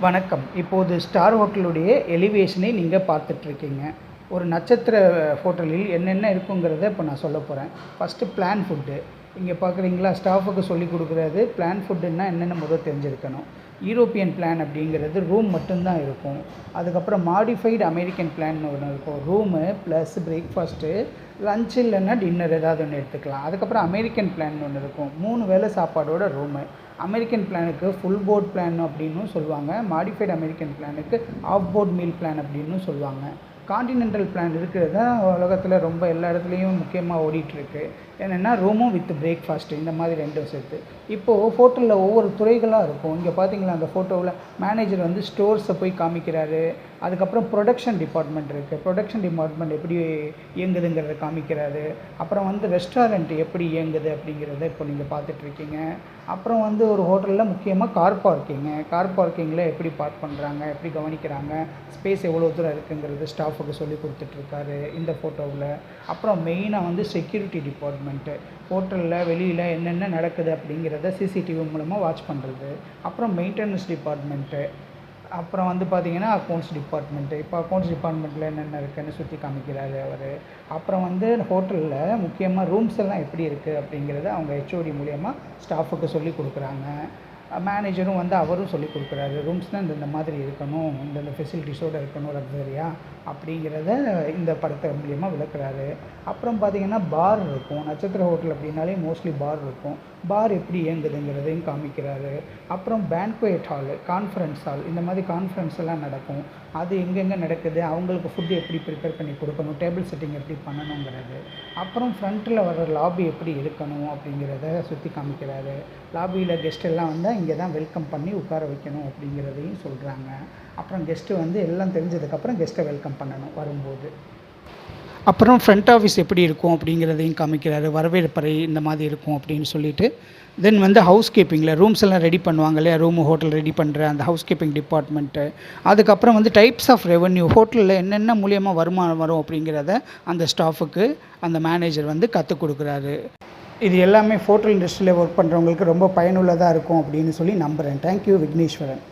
வணக்கம். இப்போது ஸ்டார் ஹோட்டலுடைய எலிவேஷனை நீங்கள் பார்த்துட்ருக்கீங்க. ஒரு நட்சத்திர ஹோட்டலில் என்னென்ன இருக்குங்கிறத இப்போ நான் சொல்ல போகிறேன். First plan food. இங்கே பார்க்குறீங்களா, ஸ்டாஃபுக்கு சொல்லிக் கொடுக்குறது பிளான் ஃபுட்டுன்னா என்னென்னு முதல் தெரிஞ்சிருக்கணும். யூரோப்பியன் பிளான் அப்படிங்கிறது ரூம் மட்டும்தான் இருக்கும். அதுக்கப்புறம் மாடிஃபைடு அமெரிக்கன் பிளான்னு ஒன்று இருக்கும். ரூமு ப்ளஸ் பிரேக்ஃபாஸ்ட்டு, லன்ச் இல்லைன்னா டின்னர் ஏதாவது ஒன்று எடுத்துக்கலாம். அதுக்கப்புறம் அமெரிக்கன் பிளான் ஒன்று இருக்கும். 3 வேளை சாப்பாடோட ரூமு. அமெரிக்கன் பிளானுக்கு ஃபுல் போர்ட் பிளான் அப்படின்னும் சொல்லுவாங்க. மாடிஃபைடு அமெரிக்கன் பிளானுக்கு ஆஃப் போர்ட் மீல் பிளான் அப்படின்னும் சொல்லுவாங்க. கான்டினென்டல் பிளான் இருக்கிறது தான் உலகத்தில் ரொம்ப எல்லா இடத்துலையும் முக்கியமாக ஓடிட்டுருக்கு. என்னென்னா ரூமும் வித் பிரேக்ஃபாஸ்ட்டு, இந்த மாதிரி 2 சேர்த்து. இப்போது ஹோட்டலில் ஒவ்வொரு துறைகளாக இருக்கும். இங்கே பார்த்தீங்களா, அந்த ஃபோட்டோவில் மேனேஜர் வந்து ஸ்டோர்ஸை போய் காமிக்கிறாரு. அதுக்கப்புறம் ப்ரொடக்ஷன் டிபார்ட்மெண்ட் இருக்குது. ப்ரொடக்ஷன் டிபார்ட்மெண்ட் எப்படி இயங்குதுங்கிறத காமிக்கிறாரு. அப்புறம் வந்து ரெஸ்டாரண்ட் எப்படி இயங்குது அப்படிங்கிறத இப்போ நீங்கள் பார்த்துட்ருக்கீங்க. அப்புறம் வந்து ஒரு ஹோட்டலில் முக்கியமாக கார் பார்க்கிங்கில் எப்படி பார்க் பண்ணுறாங்க, எப்படி கவனிக்கிறாங்க, ஸ்பேஸ் எவ்வளோ தூரம் இருக்குங்கிறது ஸ்டாஃபுக்கு சொல்லி கொடுத்துட்ருக்காரு இந்த ஃபோட்டோவில். அப்புறம் மெயினாக வந்து செக்யூரிட்டி டிபார்ட்மெண்ட்டு, ஹோட்டலில் வெளியில் என்னென்ன நடக்குது அப்படிங்கிறத சிசிடிவி மூலமாக வாட்ச் பண்ணுறது. அப்புறம் மெயின்டெனன்ஸ் டிபார்ட்மெண்ட்டு, அப்புறம் வந்து பார்த்திங்கன்னா அக்கௌண்ட்ஸ் டிபார்ட்மெண்ட்டு. இப்போ அக்கௌண்ட்ஸ் டிபார்ட்மெண்ட்டில் என்னென்ன இருக்குதுன்னு சுற்றி காமிக்கிறாரு அவர். அப்புறம் வந்து ஹோட்டலில் முக்கியமாக ரூம்ஸ் எல்லாம் எப்படி இருக்குது அப்படிங்கிறத அவங்க ஹெச்ஓடி மூலயமா ஸ்டாஃபுக்கு சொல்லி கொடுக்குறாங்க. மேனேஜரும் வந்து அவரும் சொல்லி கொடுக்குறாரு. ரூம்ஸ்னால் இந்த மாதிரி இருக்கணும், இந்தந்த ஃபெசிலிட்டிஸோடு இருக்கணும் லக்ஸரியாக அப்படிங்கிறத இந்த படத்தை மூலியமாக விளக்குறாரு. அப்புறம் பார்த்திங்கன்னா பார் இருக்கும். நட்சத்திர ஹோட்டல் அப்படின்னாலே மோஸ்ட்லி பார் இருக்கும். பார் எப்படி இயங்குதுங்கிறதையும் காமிக்கிறாரு. அப்புறம் பேன்குவேட் ஹாலு, கான்ஃபரன்ஸ் ஹால், இந்த மாதிரி கான்ஃபரன்ஸ் எல்லாம் நடக்கும். அது எங்கெங்கே நடக்குது, அவங்களுக்கு ஃபுட்டு எப்படி ப்ரிப்பேர் பண்ணி கொடுக்கணும், டேபிள் செட்டிங் எப்படி பண்ணணுங்கிறது. அப்புறம் ஃப்ரண்ட்டில் வர்ற லாபி எப்படி இருக்கணும் அப்படிங்கிறத சுற்றி காமிக்கிறாரு. லாபியில் கெஸ்ட் எல்லாம் வந்தால் இங்கே தான் வெல்கம் பண்ணி உட்கார வைக்கணும் அப்படிங்கிறதையும் சொல்கிறாங்க. அப்புறம் கெஸ்ட்டு வந்து எல்லாம் தெரிஞ்சதுக்கப்புறம் கெஸ்ட்டை வெல்கம் பண்ணணும் வரும்போது. அப்புறம் ஃப்ரண்ட் ஆஃபீஸ் எப்படி இருக்கும் அப்படிங்கிறதையும் காமிக்கிறாரு. வரவேற்பறை இந்த மாதிரி இருக்கும் அப்படின்னு சொல்லிட்டு. தென் வந்து ஹவுஸ் கீப்பிங்கில் ரூம்ஸ் எல்லாம் ரெடி பண்ணுவாங்க இல்லையா, ரூமு ஹோட்டல் ரெடி பண்ணுற அந்த ஹவுஸ் கீப்பிங் டிபார்ட்மெண்ட்டு. அதுக்கப்புறம் வந்து டைப்ஸ் ஆஃப் ரெவென்யூ, ஹோட்டலில் என்னென்ன மூலியமாக வருமானம் வரும் அப்படிங்கிறத அந்த ஸ்டாஃபுக்கு அந்த மேனேஜர் வந்து கற்றுக் கொடுக்குறாரு. இது எல்லாமே ஹோட்டல் இண்டஸ்ட்ரியில் ஒர்க் பண்ணுறவங்களுக்கு ரொம்ப பயனுள்ளதாக இருக்கும் அப்படின்னு சொல்லி நம்புகிறேன். தேங்க்யூ விக்னேஸ்வரன்.